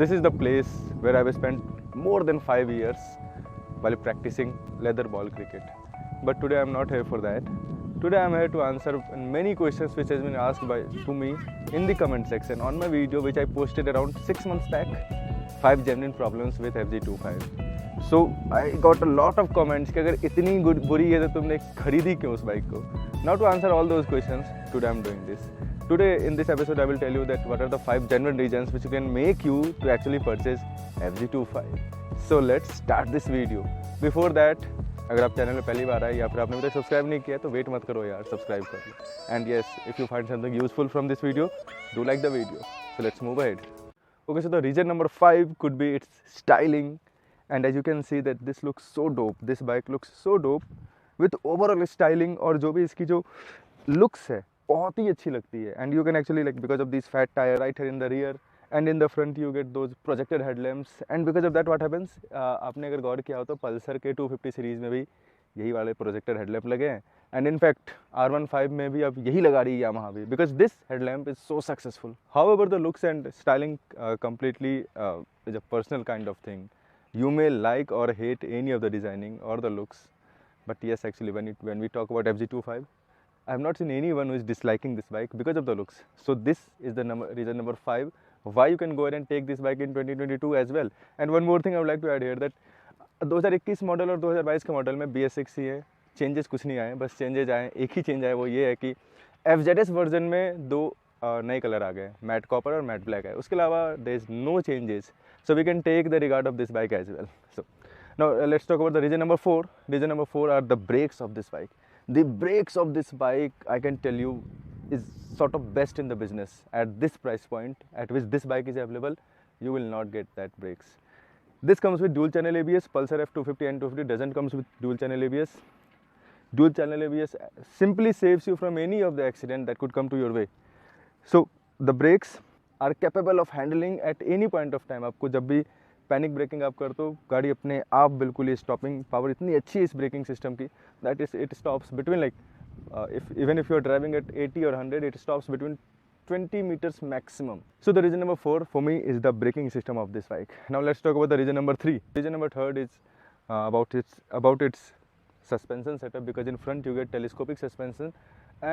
this is the place where I've spent more than 5 years while practicing leather ball cricket. But today I'm not here for that. Today I'm here to answer many questions which has been asked to me in the comment section on my video which I posted around 6 months back. 5 genuine problems with FZ25. So I got a lot of comments कि अगर इतनी बुरी है तो तुमने खरीदी क्यों उस बाइक को. Now to answer all those questions, today I'm doing this. Today in this episode I will tell you that what are the 5 genuine reasons which can make you to actually purchase FZ25. So let's start this video. Before that, अगर आप channel में पहली बार आए या फिर आपने अभी तक सब्सक्राइब नहीं किया तो वेट मत करो यार, सब्सक्राइब कर लो. And yes, if you find something useful from this video, do like the video. So let's move ahead. Okay, so the reason number 5 could be its styling, and as you can see that this looks so dope. This bike looks so dope with overall styling, और जो भी इसकी जो looks है बहुत ही अच्छी लगती है. And you can actually like because of these fat tire right here in the rear and in the front you get those projected headlamps, and because of that what happens, आपने अगर गौर किया हो तो पल्सर के 250 series में भी यही वाले प्रोजेक्टर हेडलैम्प लगे हैं. एंड इनफैक्ट R15 में भी अब यही लगा रही है यामाहा भी, because this headlamp is so successful. However the looks and styling completely is a personal kind of thing. You may like or hate any of the designing or the looks, but yes, actually when we talk about FZ25, I have not seen anyone who is disliking this bike because of the looks. So this is the reason number 5 why you can go ahead and take this bike in 2022 as well. And one more thing I would like to add here that 2021 model और 2022 के model में BS6 ही है. Changes कुछ नहीं आए, बस changes आए, एक ही चेंज आया, वो ये है कि FZS वर्जन में 2 नए कलर आ गए, मैट कॉपर और मैट ब्लैक है. उसके अलावा there is no changes. So we can take the regard of this bike as well. So now let's talk about the reason number 4. Reason number 4 are the brakes of this bike. The brakes of this bike I can tell you is sort of best in the business. At this price point at which this bike is available, you will not get that brakes. This comes with dual channel ABS. Pulsar F250 and 250 doesn't comes with dual channel ABS. Dual channel ABS simply saves you from any of the accident that could come to your way. So the brakes are capable of handling at any point of time. आपको जब भी panic breaking आप करते हो, गाड़ी अपने आप बिल्कुल ही स्टॉपिंग पावर इतनी अच्छी है इस ब्रेकिंग सिस्टम की that is it stops between like if you are driving at 80 or 100, it stops between 20 meters maximum. So the reason number 4 for me is the braking system of this bike. Now let's talk about the reason number 3. Reason number 3 is about its suspension setup, because in front you get telescopic suspension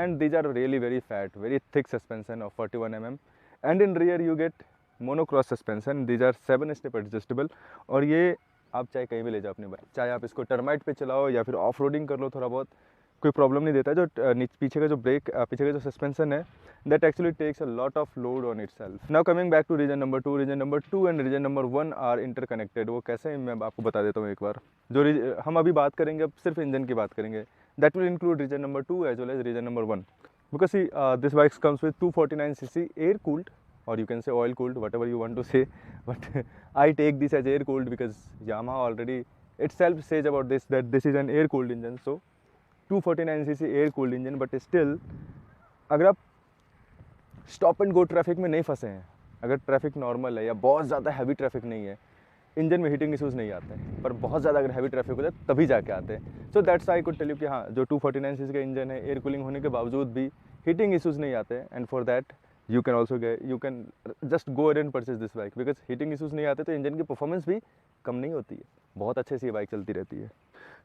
and these are really very fat, very thick suspension of 41 mm, and in rear you get monocross suspension. These are 7-step adjustable और ये आप चाहे कहीं भी ले जाओ अपनी bike, चाहे आप इसको टर्माइट पे चलाओ या फिर ऑफ रोडिंग कर लो, थोड़ा बहुत कोई प्रॉब्लम नहीं देता है. जो पीछे का जो ब्रेक पीछे का जो सस्पेंशन है that actually takes a lot of load on itself. Now coming back to reason number 2. Reason number 2 and reason number 1 are interconnected. वो कैसे मैं आपको बता देता हूँ एक बार. जो हम अभी बात करेंगे, अब सिर्फ इंजन की बात करेंगे, that will include reason number 2 as well as reason number 1. Because see this bike comes with 249cc air cooled, or you can say oil cooled, whatever you want to say, but I take this as air cooled because Yamaha already itself says about this that this is an air cooled engine. So 249cc air cooled engine, but still अगर आप stop and go traffic में नहीं फंसे हैं, अगर traffic normal है या बहुत ज़्यादा हैवी ट्रैफिक नहीं है, इंजन में हीटिंग इशूज़ नहीं आते हैं. पर बहुत ज़्यादा अगर हैवी ट्रैफिक होता है तभी जाके आते हैं. So that's I could tell you कि हाँ, जो 249cc का इंजन है, एयर कूलिंग होने के बावजूद भी हीटिंग इशूज़ नहीं आते हैं. And for that you can just go ahead and purchase this bike because heating issues नहीं आते तो इंजन की परफॉर्मेंस भी कम नहीं होती है, बहुत अच्छे से ये बाइक चलती रहती है.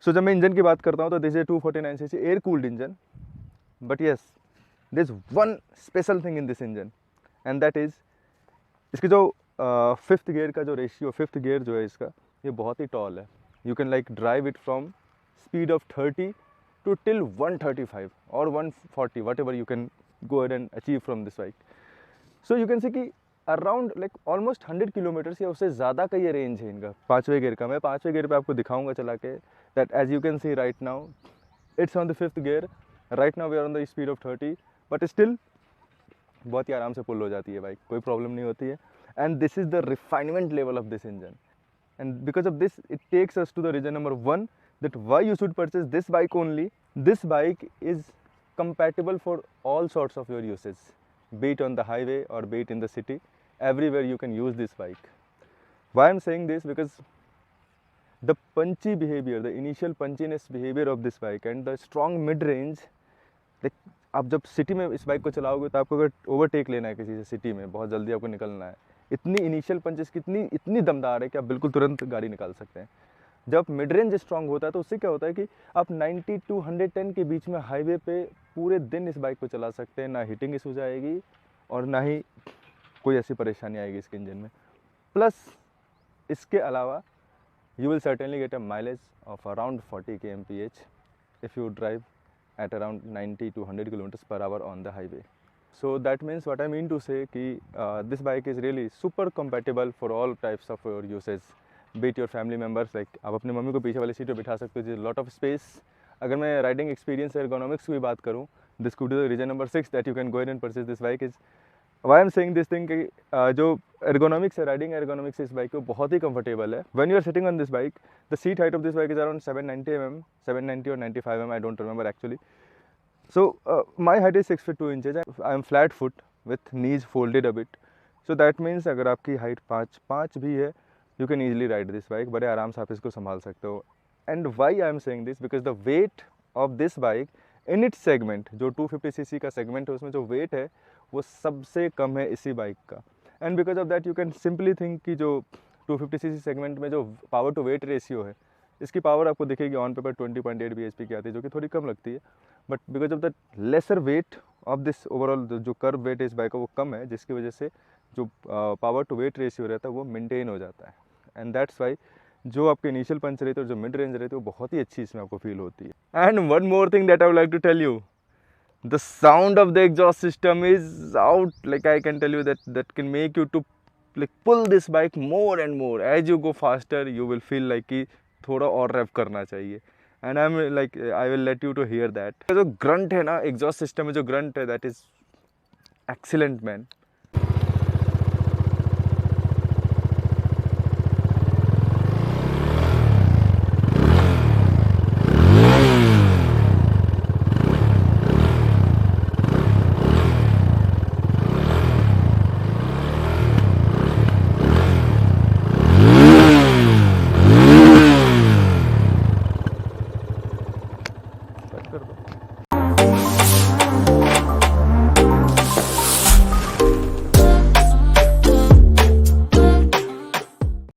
सो जब मैं इंजन की बात करता हूँ तो this is 249cc air cooled engine, but yes this one special thing in this engine and that is इसकी जो 5th गियर का जो रेशियो, 5th गियर जो है इसका, ये बहुत ही टॉल है. You can like drive it from speed of 30 to till 135 or 140, whatever you can go ahead and achieve from this bike. So you can see कि around like almost 100 kilometres या उससे ज़्यादा का ये रेंज है इनका 5वें गियर का. मैं 5वें गियर पे आपको दिखाऊंगा चला के that as you can see right now it's on the 5th gear. Right now we are on the speed of 30, but still बहुत ही आराम से पुल हो जाती है बाइक, कोई प्रॉब्लम नहीं होती है. And this is the refinement level of this engine, and because of this it takes us to the reason number 1 that why you should purchase this bike only. This bike is compatible for all sorts of your uses, be it on the highway or be it in the city. Everywhere you can use this bike. Why I'm saying this, because the punchy behavior, the initial punchiness behavior of this bike and the strong mid range, like आप जब city में इस bike को चलाओगे तो आपको अगर overtake लेना है किसी से सिटी में, बहुत जल्दी आपको निकलना है, इतनी इनिशियल पंचेस कितनी इतनी दमदार है कि आप बिल्कुल तुरंत गाड़ी निकाल सकते हैं। जब मिड रेंज स्ट्रांग होता है तो उससे क्या होता है कि आप 90 टू 110 के बीच में हाईवे पे पूरे दिन इस बाइक को चला सकते हैं, ना हीटिंग इशू जाएगी और ना ही कोई ऐसी परेशानी आएगी इसके इंजन में। प्लस इसके अलावा you will certainly get a mileage of around 40 kmph if you drive at around 90 to 100 kilometers per hour on the highway. So that means what I mean to say कि this bike is really super compatible for all types of your uses, be it your family members, like आप अपनी mummy को पीछे वाली seat पे बिठा सकते हो, lot of space. अगर मैं राइडिंग एक्सपीरियंस ergonomics की बात करूँ, this could be the reason number 6 that you can go ahead and purchase this bike is why I'm saying this thing कि जो ergonomics है, राइडिंग ergonomics इस बाइक को बहुत ही कंफर्टेबल है. When you are sitting on this bike, the seat height of this bike is around 790 mm, 790 or 95 mm, I don't remember actually. So my height is 6 feet 2 inches. I am flat foot with knees folded a bit. So that means अगर आपकी height 5 भी है, you can easily ride this bike. बड़े आराम से आप इसको संभाल सकते हो. And why I am saying this? Because the weight of this bike in its segment, जो 250cc का segment है, उसमें जो weight है वो सबसे कम है इसी बाइक का. And because of that you can simply think कि जो 250cc सेगमेंट में जो पावर टू वेट रेशियो है, इसकी पावर आपको दिखेगी ऑन पेपर 20.8 bhp की आती है, जो कि थोड़ी कम लगती है. But because of the lesser weight of this overall जो कर्व वेट है इस बाइक का वो कम है, जिसकी वजह से जो पावर टू वेट रेशियो रहता है वो मेंटेन हो जाता है. एंड दैट्स वाई जो आपके इनिशियल पंच रहते हैं और जो मिड रेंज रहते हैं वो बहुत ही अच्छी इसमें आपको फील होती है. And one more thing that I would like to tell you, the sound of the exhaust system is out, like I can tell you that can make you to like pull this bike more and more. As you go faster you will feel like कि थोड़ा और rev करना चाहिए. And I'm like I will let you to hear that. जो grunt है ना exhaust system में जो grunt है, that is excellent man.